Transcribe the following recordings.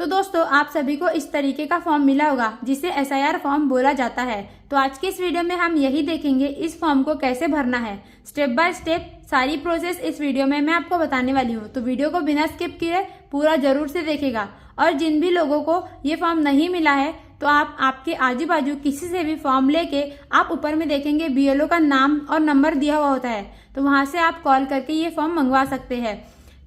दोस्तों, आप सभी को इस तरीके का फॉर्म मिला होगा जिसे एसआईआर फॉर्म बोला जाता है। तो आज के इस वीडियो में हम यही देखेंगे इस फॉर्म को कैसे भरना है। स्टेप बाय स्टेप सारी प्रोसेस इस वीडियो में मैं आपको बताने वाली हूँ, तो वीडियो को बिना स्किप किए पूरा जरूर से देखिएगा। और जिन भी लोगों को ये फॉर्म नहीं मिला है तो आप आपके आजू बाजू किसी से भी फॉर्म लेके आप ऊपर में देखेंगे बीएलओ का नाम और नंबर दिया हुआ होता है, तो वहां से आप कॉल करके ये फॉर्म मंगवा सकते हैं।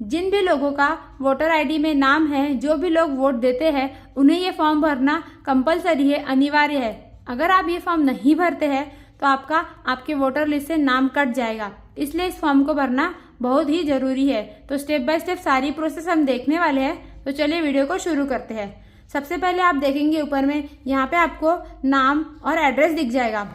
जिन भी लोगों का वोटर आईडी में नाम है, जो भी लोग वोट देते हैं, उन्हें ये फॉर्म भरना कंपलसरी है, अनिवार्य है। अगर आप ये फॉर्म नहीं भरते हैं तो आपके वोटर लिस्ट से नाम कट जाएगा, इसलिए इस फॉर्म को भरना बहुत ही जरूरी है। तो स्टेप बाय स्टेप सारी प्रोसेस हम देखने वाले हैं, तो चलिए वीडियो को शुरू करते हैं। सबसे पहले आप देखेंगे ऊपर में यहाँ पे आपको नाम और एड्रेस दिख जाएगा।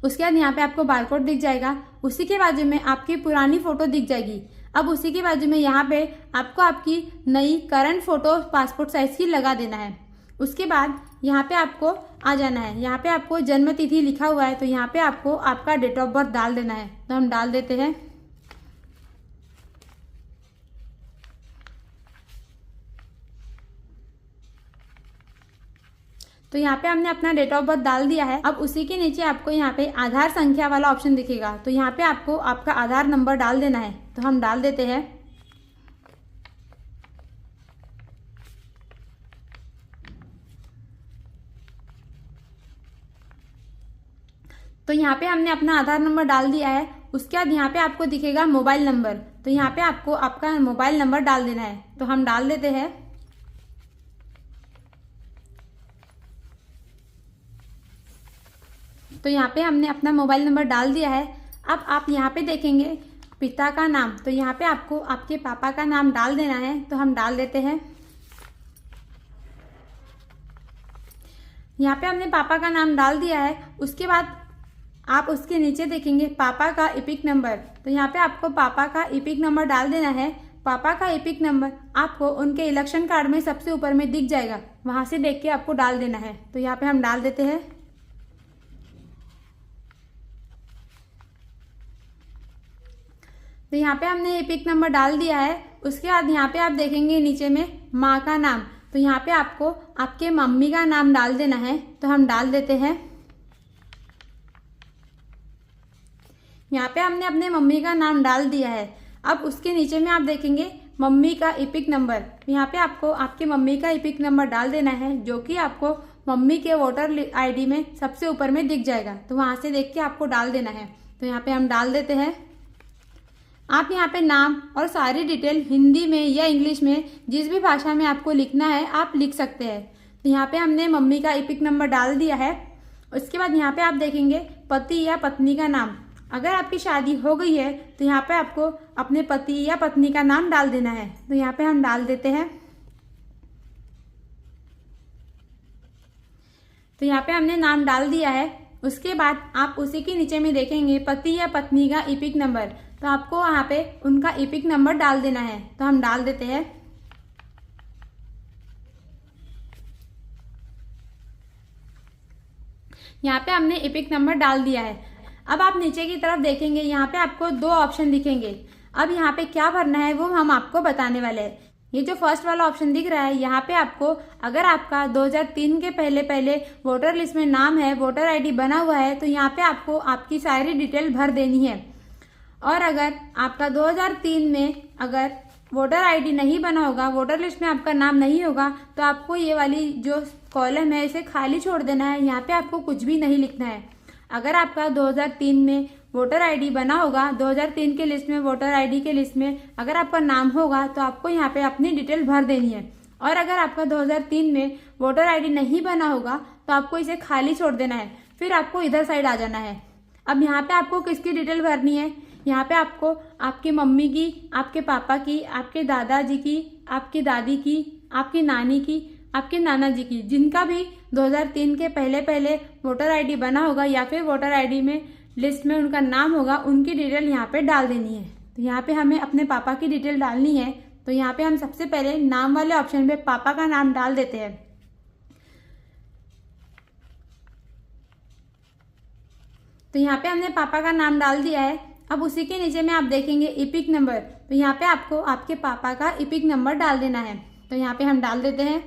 उसके बाद यहाँ पे आपको बारकोड दिख जाएगा। उसी के बाजू में आपकी पुरानी फोटो दिख जाएगी। अब उसी के बाजू में यहाँ पे आपको आपकी नई करंट फोटो पासपोर्ट साइज की लगा देना है। उसके बाद यहाँ पे आपको आ जाना है। यहाँ पे आपको जन्म तिथि लिखा हुआ है, तो यहाँ पे आपको आपका डेट ऑफ बर्थ डाल देना है। तो हम डाल देते हैं। तो यहाँ पे हमने अपना डेट ऑफ बर्थ डाल दिया है। अब उसी के नीचे आपको यहाँ पे आधार संख्या वाला ऑप्शन दिखेगा, तो यहाँ पे आपको आपका आधार नंबर डाल देना है। तो हम डाल देते हैं। तो यहाँ पे हमने अपना आधार नंबर डाल दिया है। उसके बाद यहाँ पे आपको दिखेगा मोबाइल नंबर, तो यहाँ पे आपको आपका मोबाइल नंबर डाल देना है। तो हम डाल देते हैं। तो यहाँ पे हमने अपना मोबाइल नंबर डाल दिया है। अब आप यहाँ पे देखेंगे पिता का नाम, तो यहाँ पे आपको आपके पापा का नाम डाल देना है। तो हम डाल देते हैं। यहाँ पे हमने पापा का नाम डाल दिया है। उसके बाद आप उसके नीचे देखेंगे पापा का इपिक नंबर, तो यहाँ पे आपको पापा का इपिक नंबर डाल देना है। पापा का इपिक नंबर आपको उनके इलेक्शन कार्ड में सबसे ऊपर में दिख जाएगा, वहां से देख के आपको डाल देना है। तो यहाँ पे हम डाल देते हैं। तो यहाँ पे हमने एपिक नंबर डाल दिया है। उसके बाद यहाँ पे आप देखेंगे नीचे में माँ का नाम, तो यहाँ पे आपको आपके मम्मी का नाम डाल देना है। तो हम डाल देते हैं। यहाँ पे हमने अपने मम्मी का नाम डाल दिया है। अब उसके नीचे में आप देखेंगे मम्मी का एपिक नंबर, यहाँ पे आपको आपके मम्मी का एपिक नंबर डाल देना है, जो कि आपको मम्मी के वोटर आईडी में सबसे ऊपर में दिख जाएगा। तो वहां से देख के आपको डाल देना है। तो यहाँ पे हम डाल देते हैं। आप यहाँ पे नाम और सारी डिटेल हिंदी में या इंग्लिश में जिस भी भाषा में आपको लिखना है आप लिख सकते हैं। तो यहाँ पे हमने मम्मी का एपिक नंबर डाल दिया है। उसके बाद यहाँ पे आप देखेंगे पति या पत्नी का नाम। अगर आपकी शादी हो गई है तो यहाँ पे आपको अपने पति या पत्नी का नाम डाल देना है। तो यहाँ पे हम डाल देते हैं। तो यहाँ पे हमने नाम डाल दिया है। उसके बाद आप उसी के नीचे में देखेंगे पति या पत्नी का एपिक नंबर, तो आपको वहां पे उनका एपिक नंबर डाल देना है। तो हम डाल देते हैं। यहाँ पे हमने एपिक नंबर डाल दिया है। अब आप नीचे की तरफ देखेंगे, यहाँ पे आपको दो ऑप्शन दिखेंगे। अब यहाँ पे क्या भरना है वो हम आपको बताने वाले हैं। ये जो फर्स्ट वाला ऑप्शन दिख रहा है, यहाँ पे आपको अगर आपका 2003 के पहले वोटर लिस्ट में नाम है, वोटर आईडी बना हुआ है, तो यहाँ पे आपको आपकी सारी डिटेल भर देनी है। और अगर आपका 2003 में अगर वोटर आईडी नहीं बना होगा, वोटर लिस्ट में आपका नाम नहीं होगा, तो आपको ये वाली जो कॉलम है इसे खाली छोड़ देना है। यहाँ पे आपको कुछ भी नहीं लिखना है। अगर आपका 2003 में वोटर आईडी बना होगा, 2003 के लिस्ट में वोटर आईडी के लिस्ट में अगर आपका नाम होगा, तो आपको यहाँ पे अपनी डिटेल भर देनी है। और अगर आपका 2003 में वोटर आईडी नहीं बना होगा तो आपको इसे खाली छोड़ देना है। फिर आपको इधर साइड आ जाना है। अब यहाँ पे आपको किसकी डिटेल भरनी है? यहाँ पे आपको आपकी मम्मी की, आपके पापा की, आपके दादाजी की, आपकी दादी की, आपकी नानी की, आपके नाना जी की, जिनका भी 2003 के पहले वोटर आईडी बना होगा या फिर वोटर आईडी में लिस्ट में उनका नाम होगा, उनकी डिटेल यहाँ पे डाल देनी है। तो यहाँ पे हमें अपने पापा की डिटेल डालनी है। तो यहाँ पे हम सबसे पहले नाम वाले ऑप्शन पे पापा का नाम डाल देते हैं। तो यहाँ पे हमने पापा का नाम डाल दिया है। अब उसी के नीचे में आप देखेंगे इपिक नंबर, तो यहाँ पे आपको आपके पापा का इपिक नंबर डाल देना है। तो यहाँ पे हम डाल देते हैं।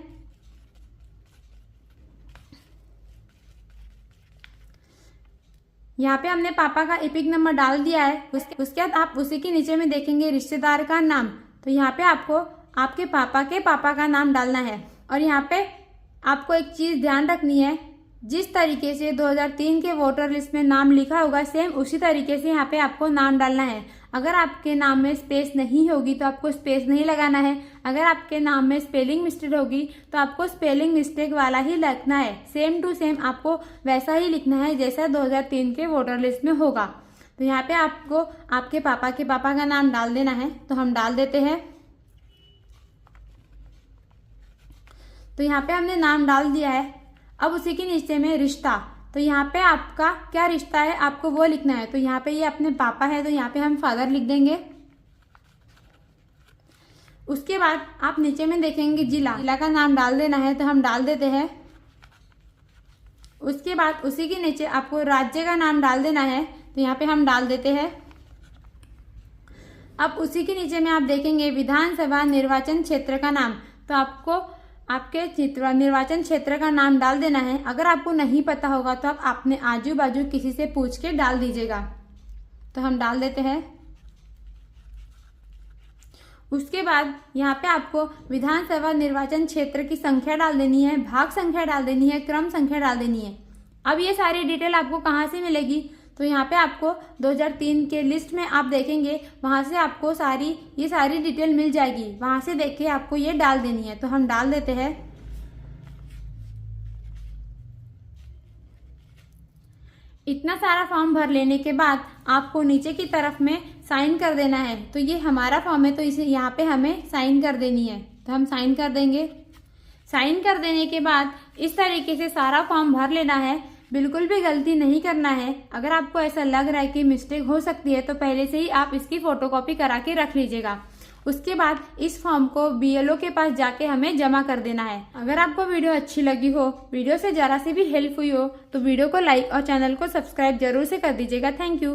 यहाँ पे हमने पापा का एपिक नंबर डाल दिया है। उसके बाद आप उसी के नीचे में देखेंगे रिश्तेदार का नाम। तो यहाँ पे आपको आपके पापा का नाम डालना है। और यहाँ पे आपको एक चीज ध्यान रखनी है, जिस तरीके से 2003 के वोटर लिस्ट में नाम लिखा होगा सेम उसी तरीके से यहाँ पे आपको नाम डालना है। अगर आपके नाम में स्पेस नहीं होगी तो आपको स्पेस नहीं लगाना है। अगर आपके नाम में स्पेलिंग मिस्टेक होगी तो आपको स्पेलिंग मिस्टेक वाला ही लिखना है। सेम टू सेम आपको वैसा ही लिखना है जैसा 2003 के वोटर लिस्ट में होगा। तो यहाँ पे आपको आपके पापा का नाम डाल देना है। तो हम डाल देते हैं। तो यहाँ पे हमने नाम डाल दिया है। अब उसी के नीचे में रिश्ता, तो यहाँ पे आपका क्या रिश्ता है आपको वो लिखना है। तो यहाँ पे ये अपने पापा है तो यहाँ पे हम फादर लिख देंगे। उसके बाद आप नीचे में देखेंगे जिला का नाम डाल देना है। तो हम डाल देते हैं। उसके बाद उसी के नीचे आपको राज्य का नाम डाल देना है। तो यहाँ पे हम डाल देते हैं। अब उसी के नीचे में आप देखेंगे विधानसभा निर्वाचन क्षेत्र का नाम। तो आपको आपके निर्वाचन क्षेत्र का नाम डाल देना है। अगर आपको नहीं पता होगा तो आप अपने आजू बाजू किसी से पूछ के डाल दीजिएगा। तो हम डाल देते हैं। उसके बाद यहाँ पे आपको विधानसभा निर्वाचन क्षेत्र की संख्या डाल देनी है, भाग संख्या डाल देनी है, क्रम संख्या डाल देनी है। अब ये सारी डिटेल आपको कहाँ से मिलेगी? तो यहाँ पे आपको 2003 के लिस्ट में आप देखेंगे, वहां से आपको ये सारी डिटेल मिल जाएगी। वहां से देख के आपको ये डाल देनी है। तो हम डाल देते हैं। इतना सारा फॉर्म भर लेने के बाद आपको नीचे की तरफ में साइन कर देना है। तो ये हमारा फॉर्म है तो इसे यहाँ पे हमें साइन कर देनी है। तो हम साइन कर देंगे। साइन कर देने के बाद इस तरीके से सारा फॉर्म भर लेना है। बिल्कुल भी गलती नहीं करना है। अगर आपको ऐसा लग रहा है कि मिस्टेक हो सकती है तो पहले से ही आप इसकी फोटोकॉपी करा के रख लीजिएगा। उसके बाद इस फॉर्म को BLO के पास जाके हमें जमा कर देना है। अगर आपको वीडियो अच्छी लगी हो, वीडियो से जरा सी भी हेल्प हुई हो तो वीडियो को लाइक और चैनल को सब्सक्राइब जरूर से कर दीजिएगा। Thank you.